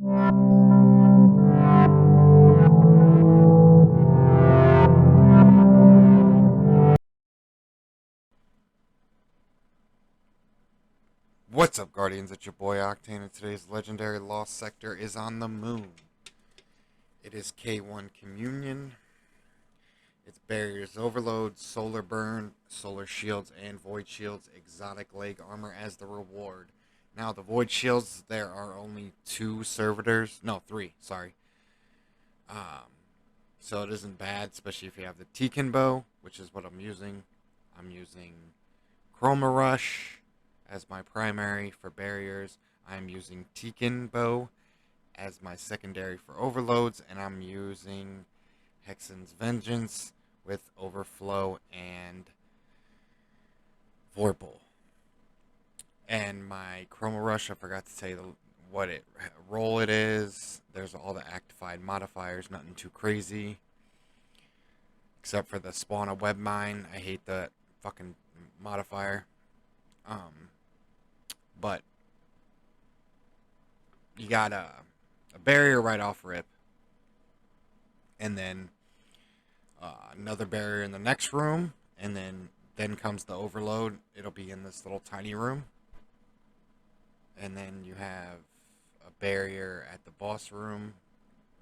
What's up, Guardians? It's your boy Octane, and today's legendary Lost Sector is on the moon. It is K1 Communion. It's Barriers Overload, Solar Burn, Solar Shields, and Void Shields, exotic leg armor as the reward. Now, the Void Shields, there are only two servitors. No, three, sorry. Um, so it isn't bad, especially if you have the Tekin Bow, which is what I'm using. I'm using Chroma Rush as my primary for barriers. I'm using Tekin Bow as my secondary for overloads, and I'm using Hexen's Vengeance with Overflow and Vorpal. And my Chroma Rush, I forgot to say what role it is. There's all the actified modifiers, nothing too crazy. Except for the spawn a web mine. I hate that fucking modifier. But you got a barrier right off rip, and then another barrier in the next room, and then comes the overload. It'll be in this little tiny room, and then you have a barrier at the boss room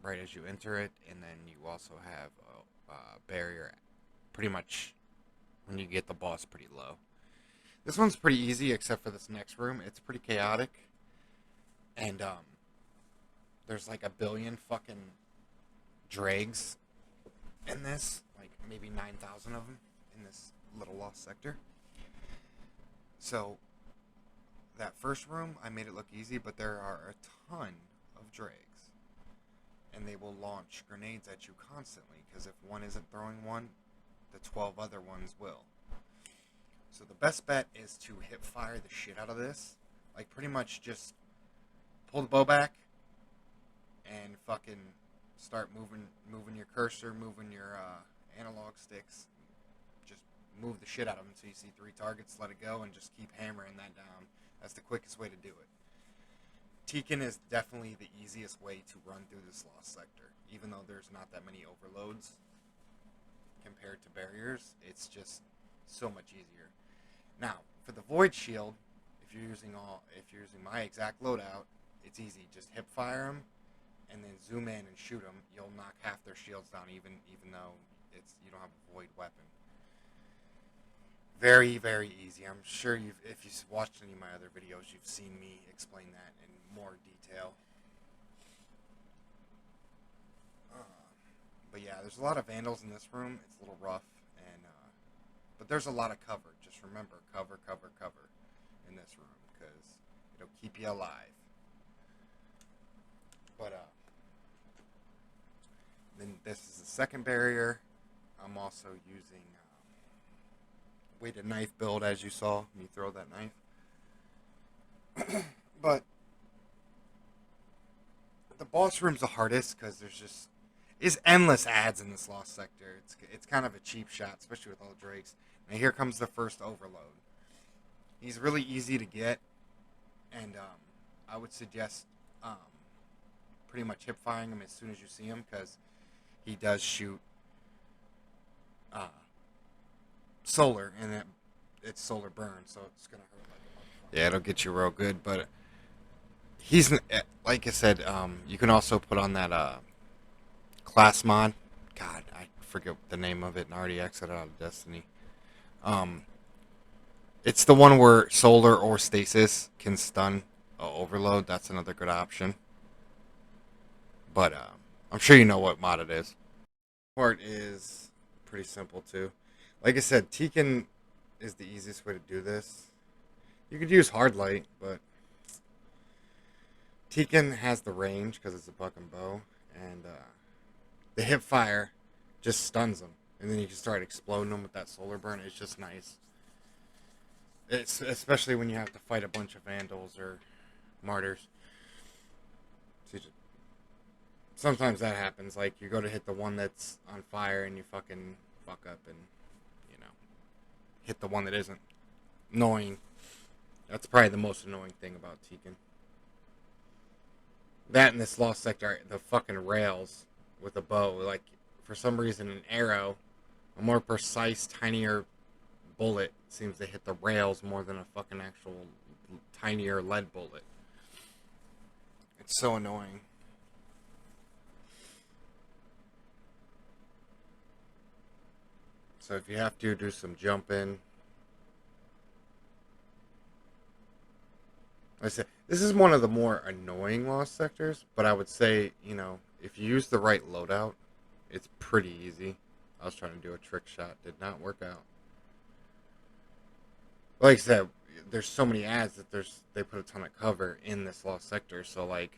right as you enter it, and then you also have a barrier pretty much when you get the boss pretty low. This one's pretty easy except for this next room. It's pretty chaotic, and there's like a billion fucking dregs in this, like maybe 9,000 of them in this little lost sector. So that first room, I made it look easy, but there are a ton of dregs, and they will launch grenades at you constantly, because if one isn't throwing one, the 12 other ones will. So the best bet is to hip fire the shit out of this. Like, pretty much just pull the bow back and fucking start moving your cursor, moving your analog sticks. Just move the shit out of them until you see 3 targets, let it go, and just keep hammering that down. That's the quickest way to do it. Tekin is definitely the easiest way to run through this lost sector. Even though there's not that many overloads compared to barriers, it's just so much easier. Now, for the Void Shield, if you're using my exact loadout, it's easy. Just hip fire them, and then zoom in and shoot them. You'll knock half their shields down, even though you don't have a void weapon. Very, very easy. I'm sure if you've watched any of my other videos, you've seen me explain that in more detail. But yeah, there's a lot of vandals in this room. It's a little rough, but there's a lot of cover. Just remember, cover in this room, because it'll keep you alive. But then this is the second barrier. I'm also using weighted knife build, as you saw me throw that knife. But the boss room's the hardest because there's endless ads in this lost sector. It's kind of a cheap shot, especially with all the drakes. Now here comes the first overload. He's really easy to get, and I would suggest pretty much hip firing him as soon as you see him, because he does shoot solar, and it's solar burn, so it's gonna hurt like a motherfucker. Yeah, it'll get you real good, but he's like I said. You can also put on that class mod. God, I forget the name of it, and already exited out of Destiny. Um, it's the one where solar or stasis can stun overload. That's another good option. But I'm sure you know what mod it is. Part is pretty simple too. Like I said, Tekin is the easiest way to do this. You could use hard light, but Tekin has the range because it's a buck and bow, and the hip fire just stuns them, and then you can start exploding them with that solar burn. It's just nice. It's especially when you have to fight a bunch of vandals or martyrs. So sometimes that happens. Like, you go to hit the one that's on fire and you fucking fuck up and, you know, hit the one that isn't. Annoying. That's probably the most annoying thing about Tekin. That in this Lost Sector, the fucking rails with a bow. Like, for some reason, an arrow, a more precise, tinier bullet seems to hit the rails more than a fucking actual tinier lead bullet. It's so annoying. So if you have to do some jumping, like I said, this is one of the more annoying Lost Sectors, but I would say, if you use the right loadout, it's pretty easy. I was trying to do a trick shot, did not work out. Like I said, there's so many ads that they put a ton of cover in this Lost Sector, so like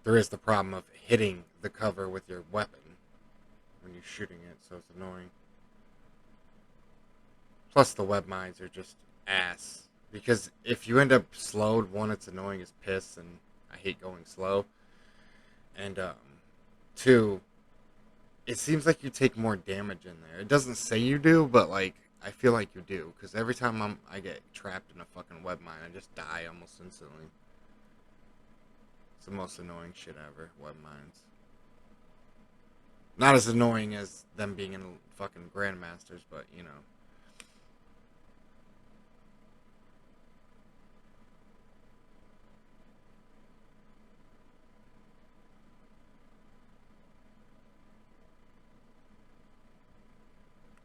there is the problem of hitting the cover with your weapon when you're shooting it, so it's annoying. Plus the web mines are just ass. Because if you end up slowed, one, it's annoying as piss, and I hate going slow. And two, it seems like you take more damage in there. It doesn't say you do, but like I feel like you do, because every time I get trapped in a fucking web mine, I just die almost instantly. It's the most annoying shit ever, web mines. Not as annoying as them being in fucking Grandmasters, but you know.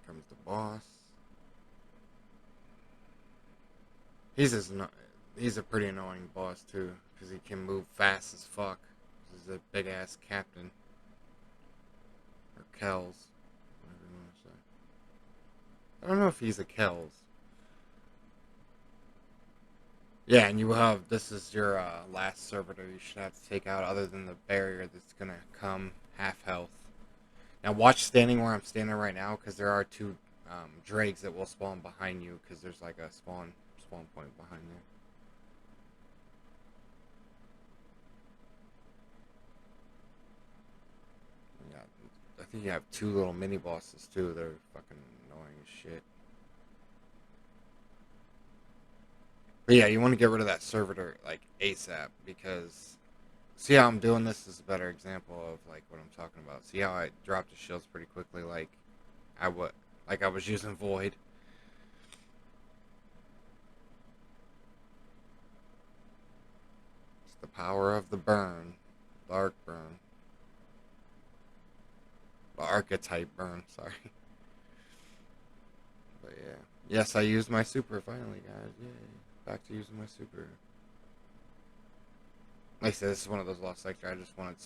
Comes the boss. He's as he's a pretty annoying boss too, because he can move fast as fuck. He's a big ass captain, or Kells, whatever you want to say. I don't know if he's a Kells. Yeah, and you have this is your last servitor you should have to take out, other than the barrier that's gonna come half health. Now watch standing where I'm standing right now, because there are two dregs that will spawn behind you, because there's like a spawn point behind there. Yeah, I think you have two little mini bosses too. They're fucking annoying as shit. But yeah, you want to get rid of that servitor like ASAP, because see how I'm doing this is a better example of like what I'm talking about. See how I dropped the shields pretty quickly, I would like I was using Void. It's the power of the burn, dark burn, the archetype burn. Sorry, but yeah, yes, I used my super finally, guys. Yay! Back to using my super. Like I said, this is one of those lost sectors. I just wanted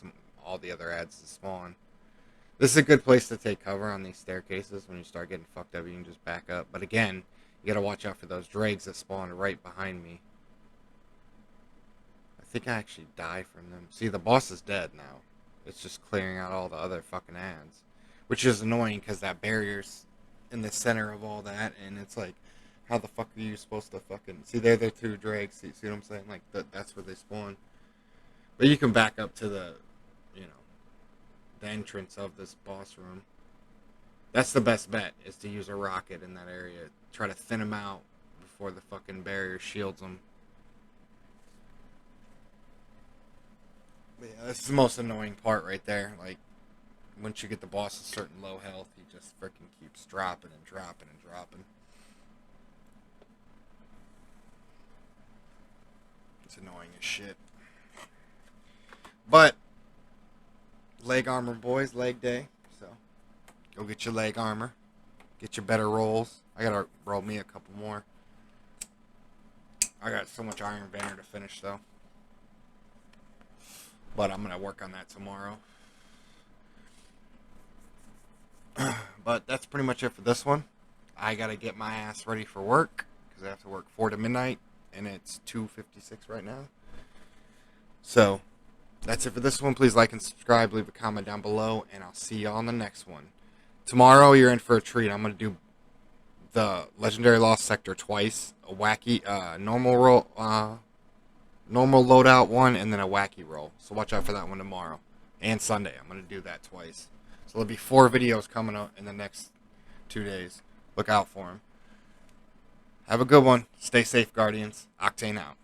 all the other ads to spawn. This is a good place to take cover on these staircases. When you start getting fucked up, you can just back up. But again, you gotta watch out for those dregs that spawn right behind me. I think I actually die from them. See, the boss is dead now. It's just clearing out all the other fucking ads. Which is annoying, because that barrier's in the center of all that, and it's like, how the fuck are you supposed to fucking... See, they're the two dregs. See what I'm saying? Like, that's where they spawn. But you can back up to you know, the entrance of this boss room. That's the best bet, is to use a rocket in that area. Try to thin them out before the fucking barrier shields them. But yeah, this is the most annoying part right there. Like, once you get the boss a certain low health, he just freaking keeps dropping and dropping and dropping. It's annoying as shit. But leg armor, boys, leg day. So go get your leg armor. Get your better rolls. I gotta roll me a couple more. I got so much Iron Banner to finish though. But I'm gonna work on that tomorrow. But that's pretty much it for this one. I gotta get my ass ready for work, because I have to work 4 to midnight, and it's 2:56 right now. So that's it for this one. Please like and subscribe, leave a comment down below, and I'll see y'all on the next one. Tomorrow you're in for a treat. I'm gonna do the Legendary Lost Sector twice, a wacky normal roll, normal loadout one, and then a wacky roll. So watch out for that one tomorrow and Sunday. I'm gonna do that twice. So there'll be 4 videos coming up in the next 2 days. Look out for them. Have a good one. Stay safe, Guardians. Octane out.